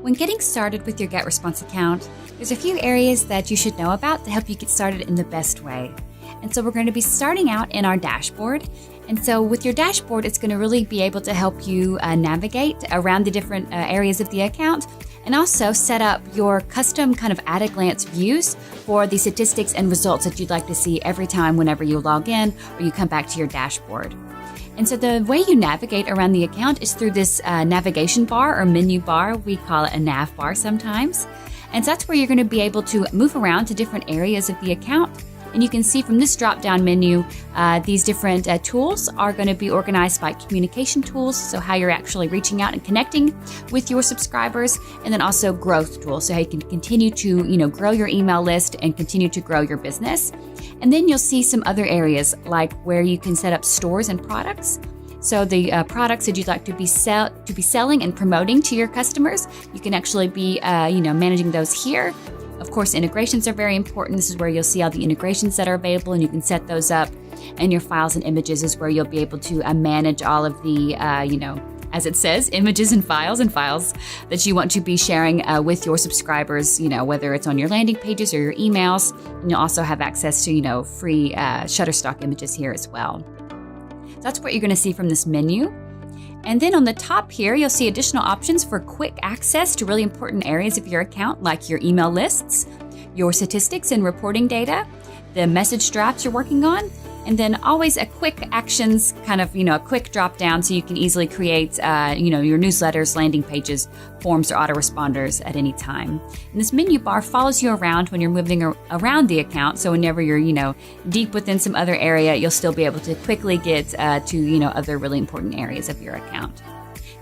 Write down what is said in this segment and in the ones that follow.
When getting started with your GetResponse account, there's a few areas that you should know about to help you get started in the best way. And so we're going to be starting out in our dashboard. And so with your dashboard, it's going to really be able to help you navigate around the different areas of the account and also set up your custom kind of at-a-glance views for the statistics and results that you'd like to see every time whenever you log in or you come back to your dashboard. And so the way you navigate around the account is through this navigation bar or menu bar. We call it a nav bar sometimes. And so that's where you're going to be able to move around to different areas of the account. And you can see from this drop-down menu, these different tools are going to be organized by communication tools, so how you're actually reaching out and connecting with your subscribers, and then also growth tools, so how you can continue to grow your email list and continue to grow your business. And then you'll see some other areas like where you can set up stores and products. So the products that you'd like to be selling and promoting to your customers, you can actually be managing those here. Of course, integrations are very important. This is where you'll see all the integrations that are available, and you can set those up. And your files and images is where you'll be able to manage all of the, as it says, images and files that you want to be sharing with your subscribers, whether it's on your landing pages or your emails. And you'll also have access to, free Shutterstock images here as well. So that's what you're going to see from this menu. And then on the top here, you'll see additional options for quick access to really important areas of your account, like your email lists, your statistics and reporting data, the message drafts you're working on, and then always a quick actions kind of, a quick drop down so you can easily create, your newsletters, landing pages, forms, or autoresponders at any time. And this menu bar follows you around when you're moving around the account. So whenever you're, deep within some other area, you'll still be able to quickly get to, other really important areas of your account.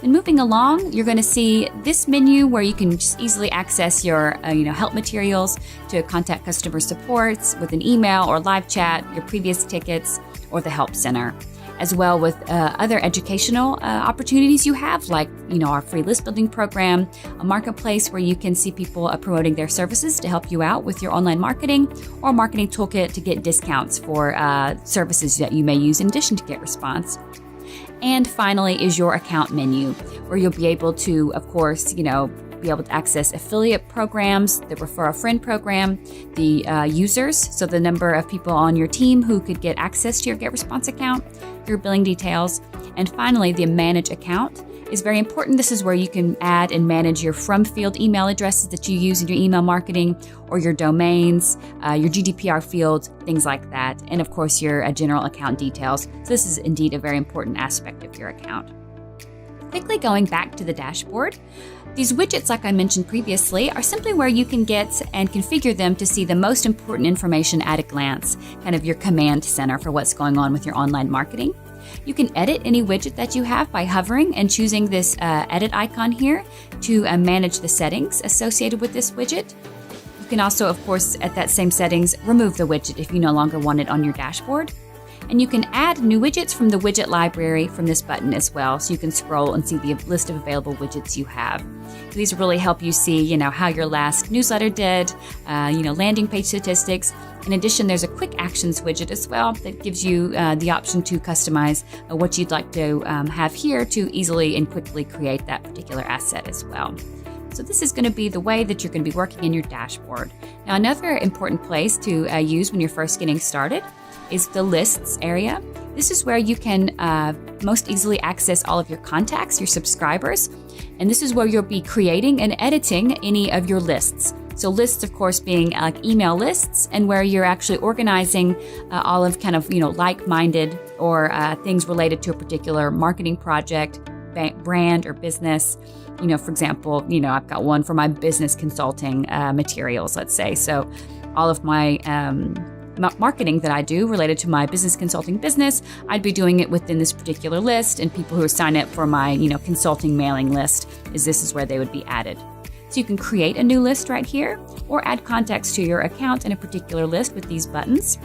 And moving along, you're going to see this menu where you can just easily access your help materials to contact customer supports with an email or live chat, your previous tickets, or the help center, as well with other educational opportunities you have, like our free list building program, a marketplace where you can see people promoting their services to help you out with your online marketing, or a marketing toolkit to get discounts for services that you may use in addition to GetResponse. And finally is your account menu, where you'll be able to, of course, be able to access affiliate programs, the refer a friend program, the users, so the number of people on your team who could get access to your GetResponse account, your billing details, and finally the manage account is very important. This is where you can add and manage your from field email addresses that you use in your email marketing, or your domains, your GDPR fields, things like that, and of course your general account details. So this is indeed a very important aspect of your account. Quickly going back to the dashboard, these widgets, like I mentioned previously, are simply where you can get and configure them to see the most important information at a glance, kind of your command center for what's going on with your online marketing. You can edit any widget that you have by hovering and choosing this edit icon here to manage the settings associated with this widget. You can also, of course, at that same settings, remove the widget if you no longer want it on your dashboard. And you can add new widgets from the widget library from this button as well, so you can scroll and see the list of available widgets you have. So these really help you see, how your last newsletter did, landing page statistics. In addition, there's a quick actions widget as well that gives you the option to customize what you'd like to have here to easily and quickly create that particular asset as well. So this is going to be the way that you're going to be working in your dashboard. Now, another important place to use when you're first getting started is the lists area. This is where you can most easily access all of your contacts, your subscribers, and this is where you'll be creating and editing any of your lists. So lists, of course, being like email lists, and where you're actually organizing all of kind of, like-minded or things related to a particular marketing project, brand, or business. For example, I've got one for my business consulting materials, let's say. So all of my marketing that I do related to my business consulting business, I'd be doing it within this particular list, and people who are signed up for my, consulting mailing list, this is where they would be added. So you can create a new list right here, or add contacts to your account in a particular list with these buttons.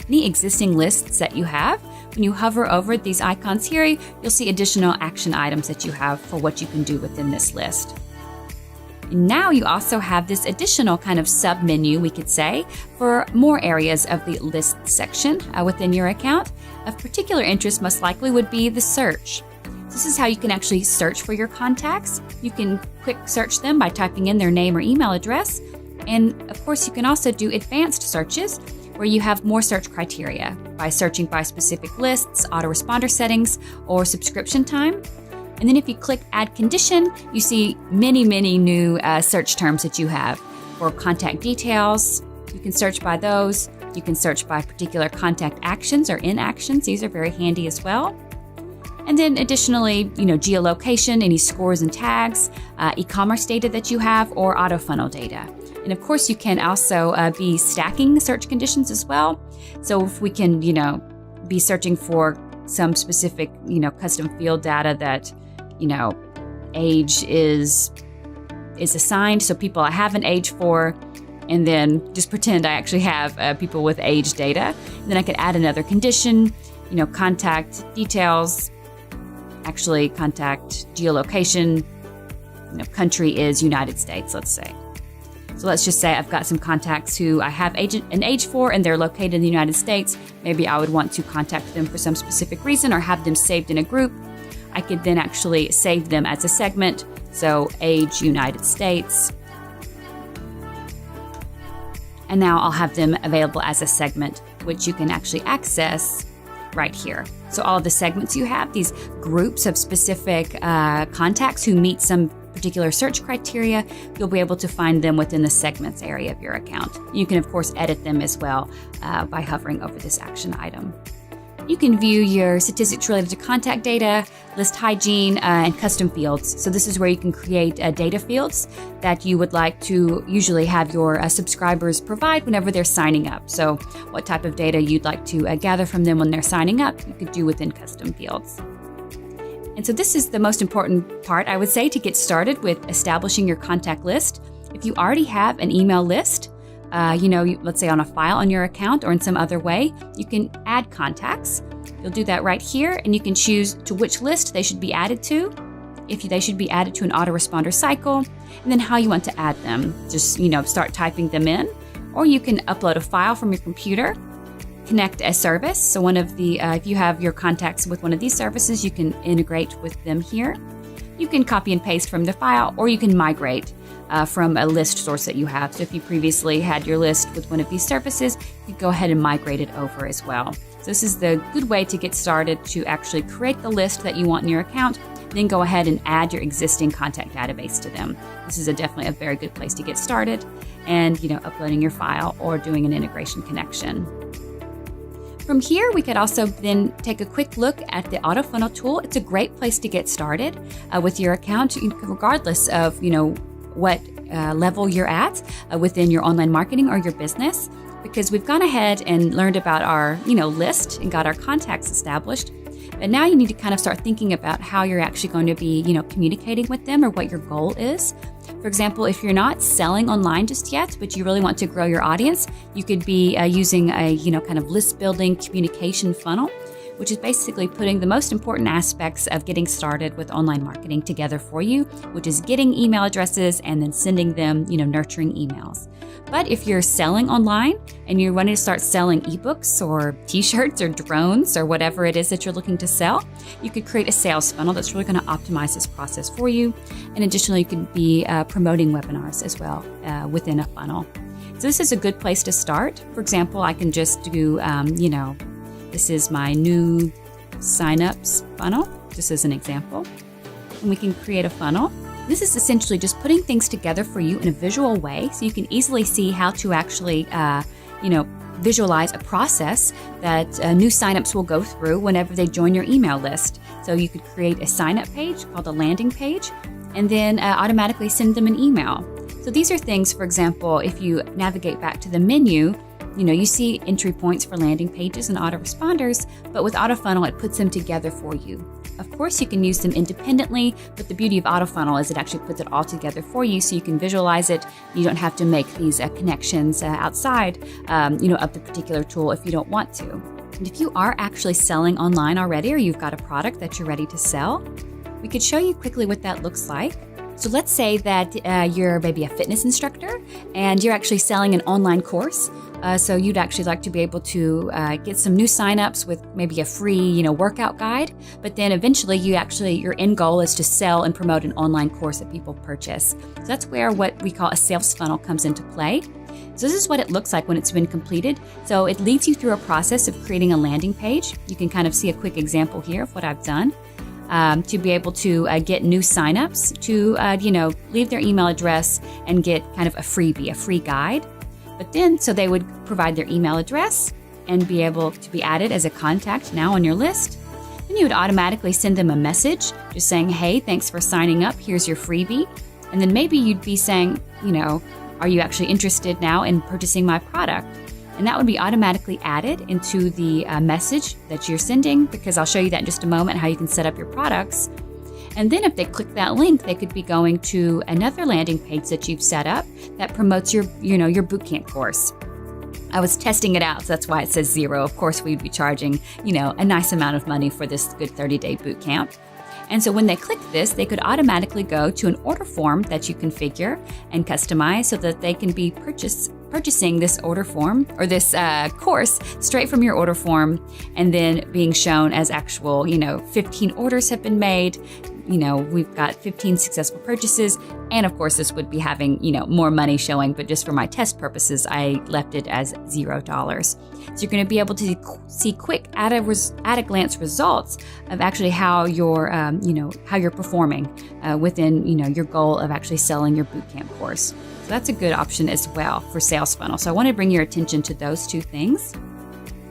Any existing lists that you have, when you hover over these icons here, you'll see additional action items that you have for what you can do within this list. And now you also have this additional kind of sub-menu, we could say, for more areas of the list section within your account. Of particular interest most likely would be the search. This is how you can actually search for your contacts. You can quick search them by typing in their name or email address. And of course, you can also do advanced searches where you have more search criteria by searching by specific lists, autoresponder settings, or subscription time. And then if you click Add Condition, you see many new search terms that you have. For contact details, you can search by those. You can search by particular contact actions or inactions. These are very handy as well. And then additionally, geolocation, any scores and tags, e-commerce data that you have, or auto funnel data. And of course, you can also be stacking search conditions as well. So if we can, be searching for some specific, custom field data that, age is assigned. So people I have an age for, and then just pretend I actually have people with age data. And then I could add another condition, contact details, actually contact geolocation, country is United States, let's say. So let's just say I've got some contacts who I have an age for and they're located in the United States. Maybe I would want to contact them for some specific reason or have them saved in a group. I could then actually save them as a segment. So age United States. And now I'll have them available as a segment, which you can actually access right here. So all of the segments you have, these groups of specific contacts who meet some particular search criteria, you'll be able to find them within the segments area of your account. You can, of course, edit them as well by hovering over this action item. You can view your statistics related to contact data, list hygiene, and custom fields. So this is where you can create data fields that you would like to usually have your subscribers provide whenever they're signing up. So what type of data you'd like to gather from them when they're signing up, you could do within custom fields. And so this is the most important part, I would say, to get started with establishing your contact list. If you already have an email list, let's say on a file on your account or in some other way, you can add contacts. You'll do that right here, and you can choose to which list they should be added to, if they should be added to an autoresponder cycle, and then how you want to add them. Just, start typing them in, or you can upload a file from your computer, connect a service. So one of the, if you have your contacts with one of these services, you can integrate with them here. You can copy and paste from the file, or you can migrate from a list source that you have. So if you previously had your list with one of these services, you could go ahead and migrate it over as well. So this is the good way to get started to actually create the list that you want in your account, then go ahead and add your existing contact database to them. This is definitely a very good place to get started and, uploading your file or doing an integration connection. From here, we could also then take a quick look at the auto funnel tool. It's a great place to get started with your account, regardless of, what level you're at within your online marketing or your business, because we've gone ahead and learned about our, list and got our contacts established. But now you need to kind of start thinking about how you're actually going to be, communicating with them or what your goal is. For example, if you're not selling online just yet, but you really want to grow your audience, you could be using a, kind of list building communication funnel, which is basically putting the most important aspects of getting started with online marketing together for you, which is getting email addresses and then sending them, nurturing emails. But if you're selling online and you're wanting to start selling ebooks or t-shirts or drones or whatever it is that you're looking to sell, you could create a sales funnel that's really going to optimize this process for you. And additionally, you could be promoting webinars as well within a funnel. So this is a good place to start. For example, I can just do, this is my new signups funnel, just as an example. And we can create a funnel. This is essentially just putting things together for you in a visual way so you can easily see how to actually, visualize a process that new signups will go through whenever they join your email list. So you could create a sign-up page called a landing page and then automatically send them an email. So these are things, for example, if you navigate back to the menu, you see entry points for landing pages and autoresponders, but with AutoFunnel, it puts them together for you. Of course, you can use them independently, but the beauty of AutoFunnel is it actually puts it all together for you so you can visualize it. You don't have to make these connections outside, of the particular tool if you don't want to. And if you are actually selling online already or you've got a product that you're ready to sell, we could show you quickly what that looks like. So let's say that you're maybe a fitness instructor and you're actually selling an online course. So you'd actually like to be able to get some new signups with maybe a free, workout guide. But then eventually your end goal is to sell and promote an online course that people purchase. So that's where what we call a sales funnel comes into play. So this is what it looks like when it's been completed. So it leads you through a process of creating a landing page. You can kind of see a quick example here of what I've done. To be able to get new signups, to leave their email address and get kind of a freebie, a free guide. But then, so they would provide their email address and be able to be added as a contact now on your list. Then you would automatically send them a message just saying, hey, thanks for signing up. Here's your freebie. And then maybe you'd be saying, are you actually interested now in purchasing my product? And that would be automatically added into the message that you're sending, because I'll show you that in just a moment, how you can set up your products. And then if they click that link, they could be going to another landing page that you've set up that promotes your bootcamp course. I was testing it out, so that's why it says 0. Of course, we'd be charging, a nice amount of money for this good 30-day bootcamp. And so when they click this, they could automatically go to an order form that you configure and customize so that they can be purchasing this order form or this course straight from your order form, and then being shown as actual, 15 orders have been made. We've got 15 successful purchases. And of course, this would be having, more money showing, but just for my test purposes, I left it as $0. So you're going to be able to see quick at a glance results of actually how you're, how you're performing within, your goal of actually selling your bootcamp course. So that's a good option as well for sales funnel. So I want to bring your attention to those two things.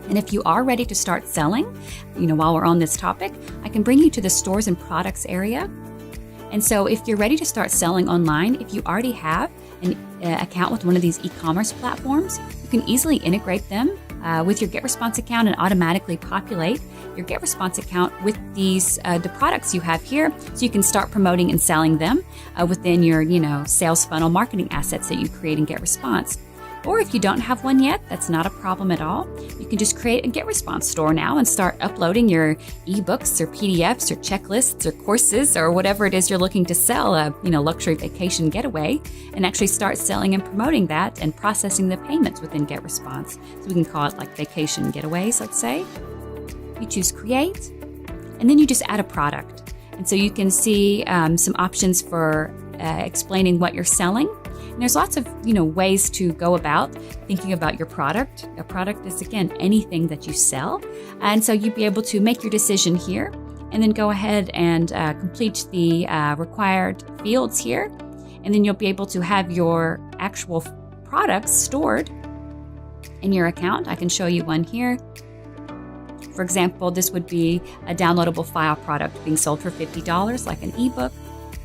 And if you are ready to start selling, while we're on this topic, I can bring you to the stores and products area. And so if you're ready to start selling online, if you already have an account with one of these e-commerce platforms, you can easily integrate them with your GetResponse account and automatically populate your GetResponse account with these the products you have here, so you can start promoting and selling them within your sales funnel marketing assets that you create in GetResponse. Or if you don't have one yet, that's not a problem at all. You can just create a GetResponse store now and start uploading your ebooks or PDFs or checklists or courses or whatever it is you're looking to sell, a luxury vacation getaway, and actually start selling and promoting that and processing the payments within GetResponse. So we can call it like vacation getaways, let's say. You choose create, and then you just add a product. And so you can see some options for explaining what you're selling. And there's lots of, ways to go about thinking about your product. A product is, again, anything that you sell. And so you'd be able to make your decision here and then go ahead and complete the required fields here. And then you'll be able to have your actual products stored in your account. I can show you one here. For example, this would be a downloadable file product being sold for $50, like an ebook.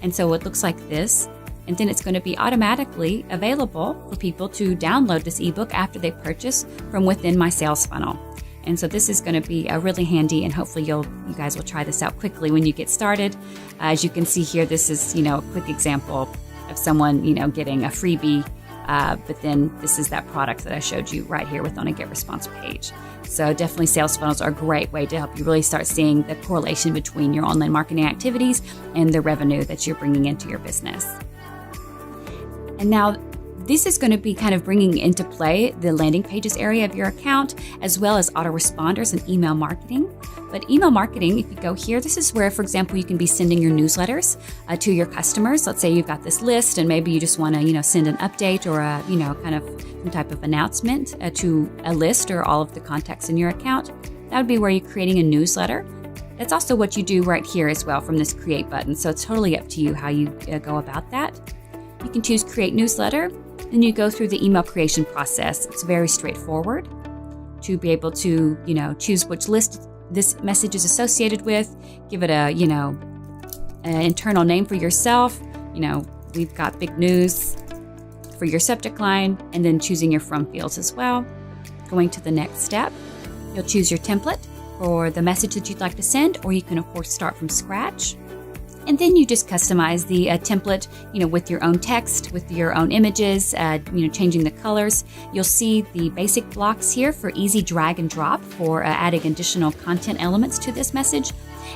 And so it looks like this. And then it's going to be automatically available for people to download this ebook after they purchase from within my sales funnel. And so this is going to be really handy, and hopefully you guys will try this out quickly when you get started. As you can see here, this is, a quick example of someone, getting a freebie, but then this is that product that I showed you right here on a GetResponse page. So definitely sales funnels are a great way to help you really start seeing the correlation between your online marketing activities and the revenue that you're bringing into your business. And now this is going to be kind of bringing into play the landing pages area of your account, as well as autoresponders and email marketing. But email marketing, if you go here, this is where, for example, you can be sending your newsletters to your customers. Let's say you've got this list and maybe you just want to, send an update or a, kind of some type of announcement to a list or all of the contacts in your account. That would be where you're creating a newsletter. That's also what you do right here as well from this create button. So it's totally up to you how you go about that. You can choose create newsletter, and you go through the email creation process. It's very straightforward to be able to, choose which list this message is associated with, give it a, an internal name for yourself. We've got big news for your subject line, and then choosing your from fields as well. Going to the next step, you'll choose your template for the message that you'd like to send, or you can, of course, start from scratch. And then you just customize the template, with your own text, with your own images, changing the colors. You'll see the basic blocks here for easy drag and drop for adding additional content elements to this message.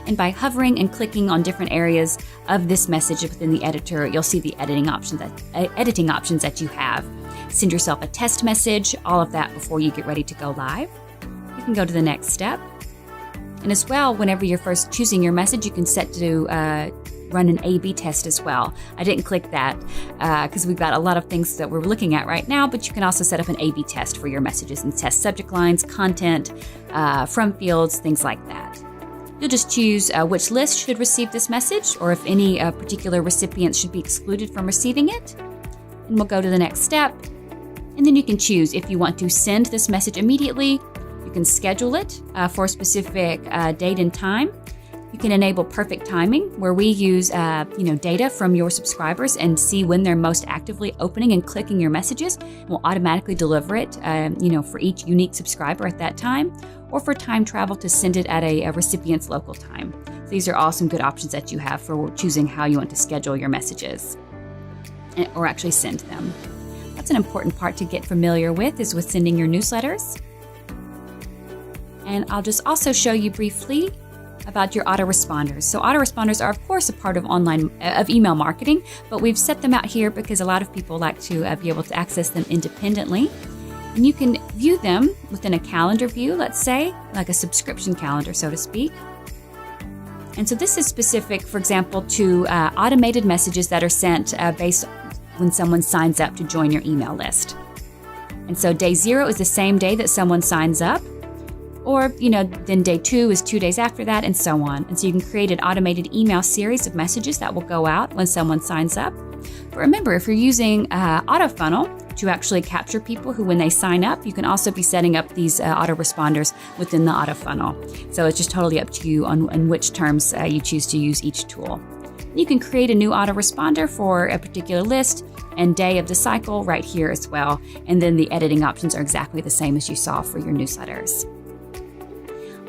And by hovering and clicking on different areas of this message within the editor, you'll see the editing options that you have. send yourself a test message, all of that before you get ready to go live. You can go to the next step. And as well, whenever you're first choosing your message, you can set to run an A/B test as well. I didn't click that because we've got a lot of things that we're looking at right now, but you can also set up an A/B test for your messages and test subject lines, content, from fields, things like that. You'll just choose which list should receive this message, or if any particular recipients should be excluded from receiving it. And we'll go to the next step. And then you can choose if you want to send this message immediately. You can schedule it for a specific date and time. You can enable perfect timing, where we use data from your subscribers and see when they're most actively opening and clicking your messages. We'll automatically deliver it, for each unique subscriber at that time, or for time travel to send it at a recipient's local time. So these are all some good options that you have for choosing how you want to schedule your messages or actually send them. That's an important part to get familiar with, is with sending your newsletters. And I'll just also show you briefly about your autoresponders. So autoresponders are, of course, a part of email marketing, but we've set them out here because a lot of people like to be able to access them independently. And you can view them within a calendar view, let's say, like a subscription calendar, so to speak. And so this is specific, for example, to automated messages that are sent based when someone signs up to join your email list. And so day 0 is the same day that someone signs up. Or, then day 2 is 2 days after that, and so on. And so you can create an automated email series of messages that will go out when someone signs up. But remember, if you're using AutoFunnel to actually capture people who, when they sign up, you can also be setting up these autoresponders within the AutoFunnel. So it's just totally up to you on which terms you choose to use each tool. You can create a new autoresponder for a particular list and day of the cycle right here as well. And then the editing options are exactly the same as you saw for your newsletters.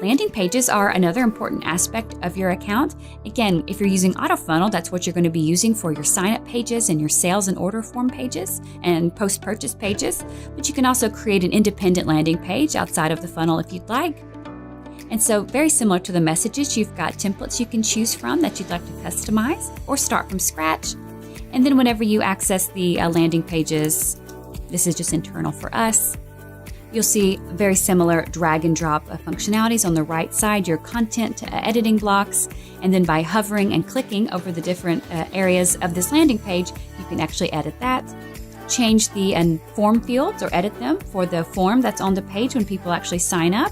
Landing pages are another important aspect of your account. Again, if you're using AutoFunnel, that's what you're going to be using for your sign-up pages and your sales and order form pages and post-purchase pages. But you can also create an independent landing page outside of the funnel if you'd like. And so very similar to the messages, you've got templates you can choose from that you'd like to customize or start from scratch. And then whenever you access the landing pages, this is just internal for us, you'll see very similar drag and drop functionalities on the right side, your content editing blocks, and then by hovering and clicking over the different areas of this landing page, you can actually edit that. Change the form fields or edit them for the form that's on the page when people actually sign up.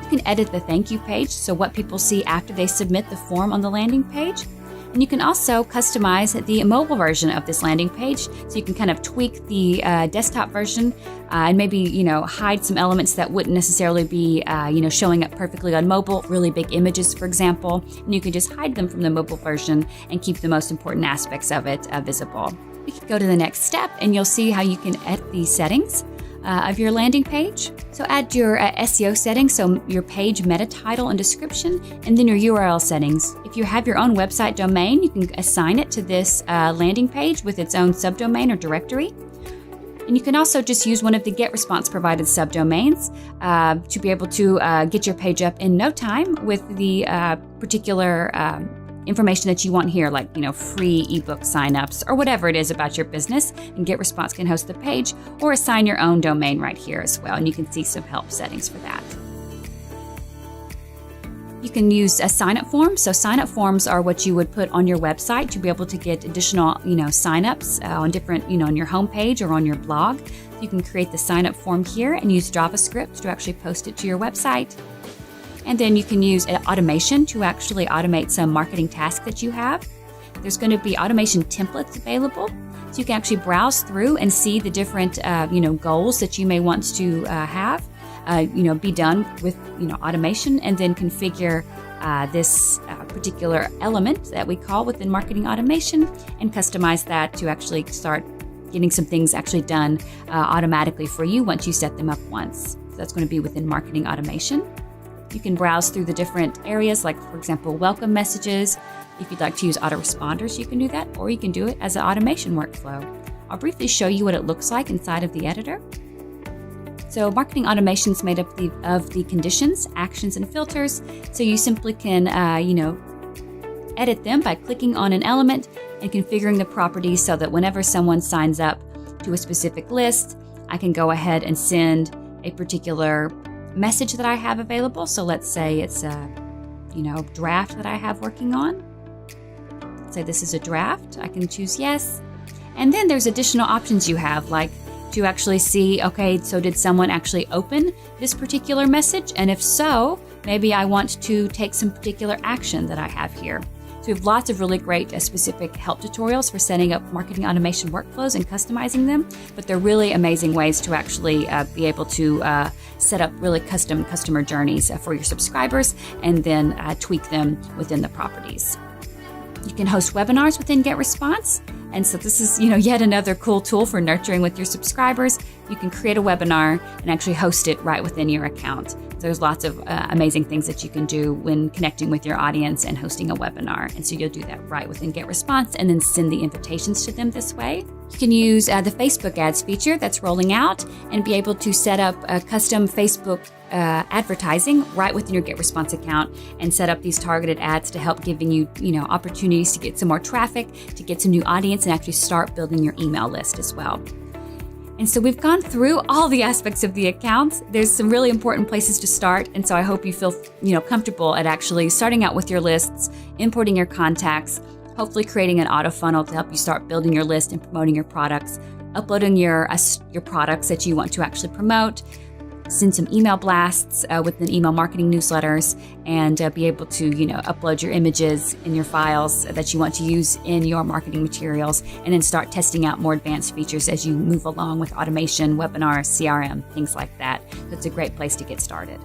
You can edit the thank you page, so what people see after they submit the form on the landing page. And you can also customize the mobile version of this landing page, so you can kind of tweak the desktop version and maybe, hide some elements that wouldn't necessarily be, showing up perfectly on mobile, really big images, for example. And you can just hide them from the mobile version and keep the most important aspects of it visible. We can go to the next step and you'll see how you can edit the settings of your landing page. So add your SEO settings, so your page meta title and description, and then your URL settings. If you have your own website domain, you can assign it to this landing page with its own subdomain or directory. And you can also just use one of the GetResponse provided subdomains to be able to get your page up in no time with the particular information that you want here, like free ebook signups or whatever it is about your business. And GetResponse can host the page or assign your own domain right here as well. And you can see some help settings for that. You can use a sign-up form. So sign-up forms are what you would put on your website to be able to get additional, sign-ups on different, on your homepage or on your blog. You can create the sign-up form here and use JavaScript to actually post it to your website. And then you can use automation to actually automate some marketing tasks that you have. There's going to be automation templates available. So you can actually browse through and see the different, goals that you may want to have, be done with, automation, and then configure this particular element that we call within marketing automation and customize that to actually start getting some things actually done automatically for you once you set them up once. So that's going to be within marketing automation. You can browse through the different areas, like, for example, welcome messages. If you'd like to use autoresponders, you can do that, or you can do it as an automation workflow. I'll briefly show you what it looks like inside of the editor. So marketing automation is made up of the conditions, actions, and filters. So you simply can, edit them by clicking on an element and configuring the properties so that whenever someone signs up, to a specific list. I can go ahead and send a particular message that I have available. So let's say it's a, draft that I have working on. Say this is a draft. I can choose yes. And then there's additional options you have, like to actually see, okay, so did someone actually open this particular message? And if so, maybe I want to take some particular action that I have here. So we have lots of really great specific help tutorials for setting up marketing automation workflows and customizing them, but they're really amazing ways to actually be able to set up really custom customer journeys for your subscribers and then tweak them within the properties. You can host webinars within GetResponse. And so this is, yet another cool tool for nurturing with your subscribers. You can create a webinar and actually host it right within your account. So there's lots of amazing things that you can do when connecting with your audience and hosting a webinar. And so you'll do that right within GetResponse and then send the invitations to them this way. You can use the Facebook ads feature that's rolling out and be able to set up a custom Facebook advertising right within your GetResponse account and set up these targeted ads to help giving you, opportunities to get some more traffic, to get some new audience and actually start building your email list as well. And so we've gone through all the aspects of the accounts. There's some really important places to start. And so I hope you feel, comfortable at actually starting out with your lists, importing your contacts, hopefully creating an auto funnel to help you start building your list and promoting your products, uploading your products that you want to actually promote, send some email blasts within email marketing newsletters, and be able to, upload your images and your files that you want to use in your marketing materials, and then start testing out more advanced features as you move along with automation, webinars, CRM, things like that. That's a great place to get started.